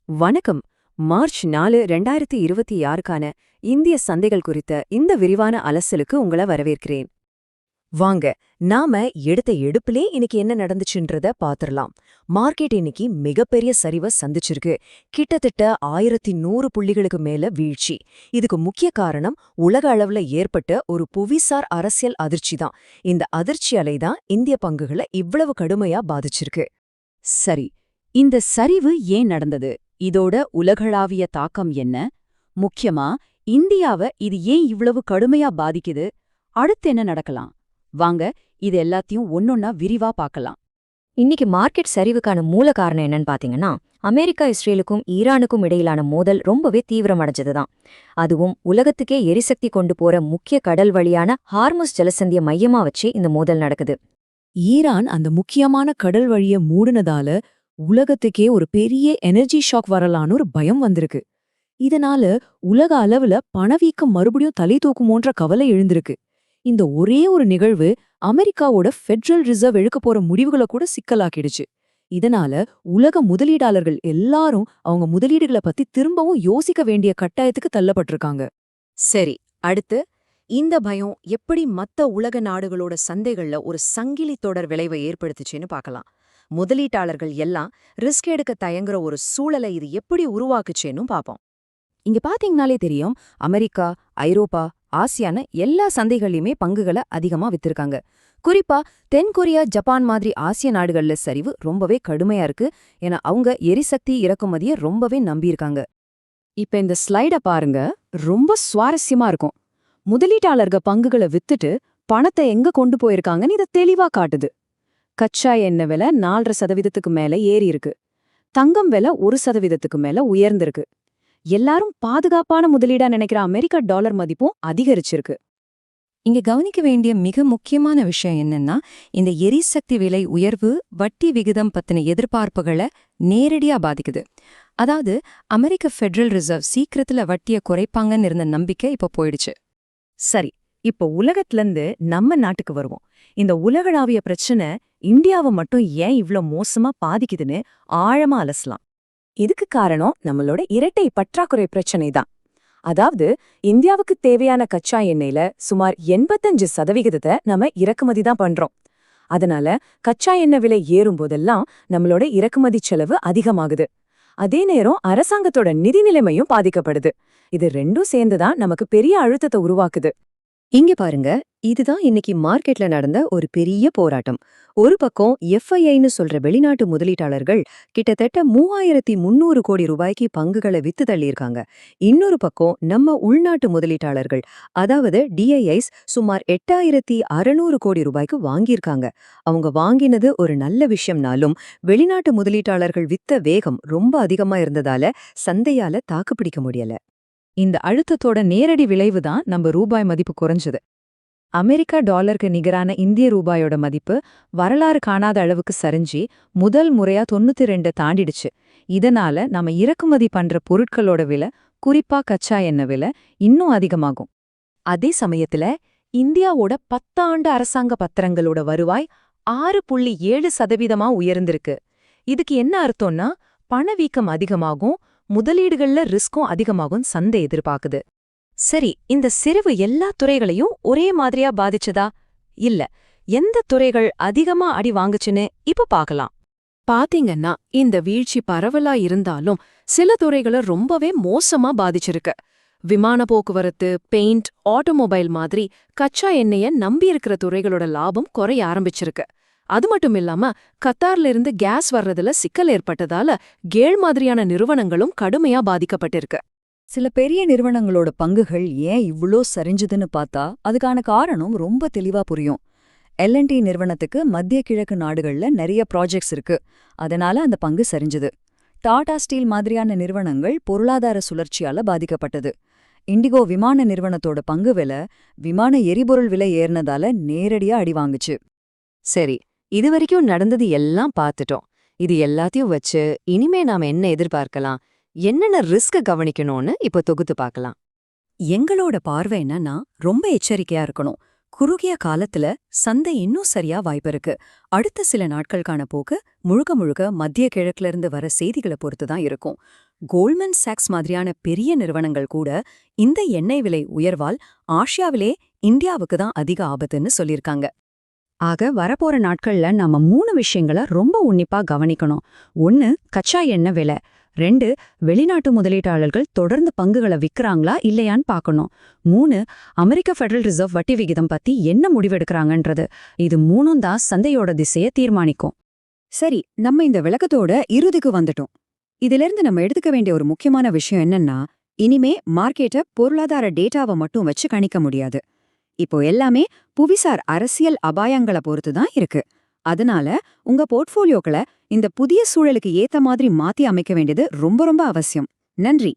வணக்கம். மார்ச் 4, 2026க்கான இந்திய சந்தைகள் குறித்த இந்த விரிவான அலசலுக்கு உங்களை வரவேற்கிறேன். வாங்க, நாம எடுத்த எடுப்பிலே இன்னைக்கு என்ன நடந்துச்சுன்றத பாத்துரலாம். மார்க்கெட் இன்னைக்கு மிகப்பெரிய சரிவை சந்திச்சிருக்கு. கிட்டத்தட்ட 1100 புள்ளிகளுக்கு மேல வீழ்ச்சி. இதுக்கு முக்கிய காரணம் உலக அளவுல ஏற்பட்ட ஒரு புவிசார் அரசியல் அதிர்ச்சி தான். இந்த அதிர்ச்சி அலைதான் இந்திய பங்குகளை இவ்வளவு கடுமையா பாதிச்சிருக்கு. சரி, இந்த சரிவு ஏன் நடந்தது? இதோட உலகளாவிய தாக்கம் என்ன? முக்கியமா இந்தியாவ இது ஏன் இவ்வளவு கடுமையா பாதிக்குது? அடுத்து என்ன நடக்கலாம்? வாங்க, இது எல்லாத்தையும் ஒன்னொன்னா விரிவா பார்க்கலாம். இன்னைக்கு மார்க்கெட் சரிவுக்கான மூல காரணம் என்னன்னு பாத்தீங்கன்னா, அமெரிக்கா இஸ்ரேலுக்கும் ஈரானுக்கும் இடையிலான மோதல் ரொம்பவே தீவிரமடைஞ்சதுதான். அதுவும் உலகத்துக்கே எரிசக்தி கொண்டு போற முக்கிய கடல் வழியான ஹார்முஸ் ஜலசந்திய மையமா வச்சு இந்த மோதல் நடக்குது. ஈரான் அந்த முக்கியமான கடல் வழிய மூடுனதால உலகத்துக்கே ஒரு பெரிய எனர்ஜி ஷாக் வரலான்னு ஒரு பயம் வந்திருக்கு. இதனால உலக அளவுல பணவீக்கம் மறுபடியும் தலை தூக்குமோன்ற கவலை எழுந்திருக்கு. இந்த ஒரே ஒரு நிகழ்வு அமெரிக்காவோட ஃபெடரல் ரிசர்வ் எடுக்க போற முடிவுகளை கூட சிக்கலாக்கிடுச்சு. இதனால உலக முதலீட்டாளர்கள் எல்லாரும் அவங்க முதலீடுகளை பத்தி திரும்பவும் யோசிக்க வேண்டிய கட்டாயத்துக்கு தள்ளப்பட்டிருக்காங்க. சரி, அடுத்து இந்த பயம் எப்படி மத்த உலக நாடுகளோட சந்தைகள்ல ஒரு சங்கிலி தொடர் விளைவை ஏற்படுத்துச்சுன்னு பார்க்கலாம். முதலீட்டாளர்கள் எல்லாம் ரிஸ்க் எடுக்க தயங்குற ஒரு சூழலை இது எப்படி உருவாக்குச்சேன்னு பார்ப்போம். இங்க பாத்தீங்கனாலே தெரியும், அமெரிக்கா, ஐரோப்பா, ஆசியான எல்லா சந்தைகள்லயுமே பங்குகளை அதிகமா வித்திருக்காங்க. குறிப்பா தென்கொரியா, ஜப்பான் மாதிரி ஆசிய நாடுகள்ல சரிவு ரொம்பவே கடுமையா இருக்கு. ஏன்னா அவங்க எரிசக்தி இறக்குமதியை ரொம்பவே நம்பியிருக்காங்க. இப்ப இந்த ஸ்லைட பாருங்க, ரொம்ப சுவாரஸ்யமா இருக்கும். முதலீட்டாளர்கள் பங்குகளை வித்துட்டு பணத்தை எங்க கொண்டு போயிருக்காங்கன்னு இதை தெளிவா காட்டுது. கச்சா எண்ணெய் விலை 4.5% மேல ஏறி இருக்கு. தங்கம் விலை 1% மேல உயர்ந்திருக்கு. எல்லாரும் பாதுகாப்பான முதலீடா நினைக்கிற அமெரிக்க டாலர் மதிப்பும் அதிகரிச்சிருக்கு. இங்க கவனிக்க வேண்டிய மிக முக்கியமான விஷயம் என்னன்னா, இந்த எரிசக்தி விலை உயர்வு வட்டி விகிதம் பத்தின எதிர்பார்ப்புகளை நேரடியா பாதிக்குது. அதாவது அமெரிக்க ஃபெடரல் ரிசர்வ் சீக்கிரத்துல வட்டியை குறைப்பாங்கன்னு இருந்த நம்பிக்கை இப்ப போயிடுச்சு. சரி, இப்போ உலகத்திலிருந்து நம்ம நாட்டுக்கு வருவோம். இந்த உலகளாவிய பிரச்சனை இந்தியாவை மட்டும் ஏன் இவ்ளோ மோசமா பாதிக்குதுன்னு ஆழமா அலசலாம். இதுக்கு காரணம் நம்மளோட இரட்டை பற்றாக்குறை பிரச்சனை தான். அதாவது இந்தியாவுக்கு தேவையான கச்சா எண்ணெயில சுமார் 85% நம்ம இறக்குமதி தான் பண்றோம். அதனால கச்சா எண்ணெய் விலை ஏறும்போதெல்லாம் நம்மளோட இறக்குமதி செலவு அதிகமாகுது. அதே நேரம் அரசாங்கத்தோட நிதி நிலைமையும் பாதிக்கப்படுது. இது ரெண்டும் சேர்ந்துதான் நமக்கு பெரிய அழுத்தத்தை உருவாக்குது. இங்க பாருங்க, இதுதான் இன்னைக்கு மார்க்கெட்ல நடந்த ஒரு பெரிய போராட்டம். ஒரு பக்கம் எஃப்ஐஐன்னு சொல்ற வெளிநாட்டு முதலீட்டாளர்கள் கிட்டத்தட்ட 3300 கோடி ரூபாய்க்கு பங்குகளை வித்து தள்ளியிருக்காங்க. இன்னொரு பக்கம் நம்ம உள்நாட்டு முதலீட்டாளர்கள், அதாவது டிஐஐஸ், சுமார் 8600 கோடி ரூபாய்க்கு வாங்கியிருக்காங்க. அவங்க வாங்கினது ஒரு நல்ல விஷயம்னாலும் வெளிநாட்டு முதலீட்டாளர்கள் வித்த வேகம் ரொம்ப அதிகமா இருந்ததால சந்தையால தாக்குப்பிடிக்க முடியல. இந்த அழுத்தத்தோட நேரடி விளைவு தான் நம்ம ரூபாய் மதிப்பு குறைஞ்சது. அமெரிக்கா டாலருக்கு நிகரான இந்திய ரூபாயோட மதிப்பு வரலாறு காணாத அளவுக்கு சரிஞ்சு முதல் முறையா 92 தாண்டிடுச்சு. இதனால நம்ம இறக்குமதி பண்ற பொருட்களோட விலை, குறிப்பா கச்சா எண்ணெய் விலை இன்னும் அதிகமாகும். அதே சமயத்துல இந்தியாவோட 10 ஆண்டு அரசாங்க பத்திரங்களோட வருவாய் 6.7% உயர்ந்திருக்கு. இதுக்கு என்ன அர்த்தம்னா, பணவீக்கம் அதிகமாகும், முதலீடுகள்ல ரிஸ்கும் அதிகமாகும் சந்தை எதிர்பார்க்குது. சரி, இந்த சரிவு எல்லா துறைகளையும் ஒரே மாதிரியா பாதிச்சதா? இல்ல. எந்த துறைகள் அதிகமா அடி வாங்குச்சுன்னு இப்ப பார்க்கலாம். பாத்தீங்கன்னா இந்த வீழ்ச்சி பரவலா இருந்தாலும் சில துறைகளை ரொம்பவே மோசமா பாதிச்சிருக்கு. விமான போக்குவரத்து, பெயிண்ட், ஆட்டோமொபைல் மாதிரி கச்சா எண்ணெய நம்பியிருக்கிற துறைகளோட லாபம் குறைய ஆரம்பிச்சிருக்கு. அது மட்டும் இல்லாம கத்தார்ல இருந்து கேஸ் வர்றதுல சிக்கல் ஏற்பட்டதால கேள் மாதிரியான நிறுவனங்களும் கடுமையா பாதிக்கப்பட்டிருக்கு. சில பெரிய நிறுவனங்களோட பங்குகள் ஏன் இவ்ளோ சரிஞ்சுதுன்னு பார்த்தா அதுக்கான காரணம் ரொம்ப தெளிவா புரியும். எல்என்டி நிறுவனத்துக்கு மத்திய கிழக்கு நாடுகள்ல நிறைய ப்ராஜெக்ட்ஸ் இருக்கு. அதனால அந்த பங்கு சரிஞ்சுது. டாடா ஸ்டீல் மாதிரியான நிறுவனங்கள் பொருளாதார சுழற்சியால பாதிக்கப்பட்டது. இண்டிகோ விமான நிறுவனத்தோட பங்கு விலை விமான எரிபொருள் விலை ஏறினதால நேரடியா அடி வாங்குச்சு. சரி, இதுவரைக்கும் நடந்தது எல்லாம் பார்த்துட்டோம். இது எல்லாத்தையும் வச்சு இனிமே நாம என்ன எதிர்பார்க்கலாம், என்னென்ன ரிஸ்க கவனிக்கணும்னு இப்ப தொகுத்து பார்க்கலாம். எங்களோட பார்வை என்னன்னா, ரொம்ப எச்சரிக்கையா இருக்கணும். குறுகிய காலத்துல சந்தை இன்னும் சரியா வாய்ப்பு இருக்கு. அடுத்த சில நாட்களுக்கான போக்கு முழுக்க முழுக்க மத்திய கிழக்குல இருந்து வர செய்திகளை பொறுத்து தான் இருக்கும். கோல்ட்மேன் சாக்ஸ் மாதிரியான பெரிய நிறுவனங்கள் கூட இந்த எண்ணெய் விலை உயர்வால் ஆசியாவிலே இந்தியாவுக்கு தான் அதிக ஆபத்துன்னு சொல்லியிருக்காங்க. ஆக வரப்போற நாட்கள்ல நாம 3 விஷயங்களை ரொம்ப உன்னிப்பா கவனிக்கணும். 1 கச்சா எண்ணெய் விலை, 2 வெளிநாட்டு முதலீட்டாளர்கள் தொடர்ந்து பங்குகளை விற்கிறாங்களா இல்லையான்னு பார்க்கணும், 3 அமெரிக்க ஃபெடரல் ரிசர்வ் வட்டி விகிதம் பத்தி என்ன முடிவெடுக்கிறாங்கன்றது. இது 3ம் தான் சந்தையோட திசையை தீர்மானிக்கும். சரி, நம்ம இந்த விளக்கத்தோட இறுதிக்கு வந்துட்டோம். இதிலிருந்து நம்ம எடுத்துக்க வேண்டிய ஒரு முக்கியமான விஷயம் என்னன்னா, இனிமே மார்க்கெட்டை பொருளாதார டேட்டாவை மட்டும் வச்சு கணிக்க முடியாது. இப்போ எல்லாமே புவிசார் அரசியல் அபாயங்களை பொறுத்து தான் இருக்கு. அதனால உங்க போர்ட்ஃபோலியோக்களை இந்த புதிய சூழலுக்கு ஏத்த மாதிரி மாத்தி அமைக்க வேண்டியது ரொம்ப ரொம்ப அவசியம். நன்றி.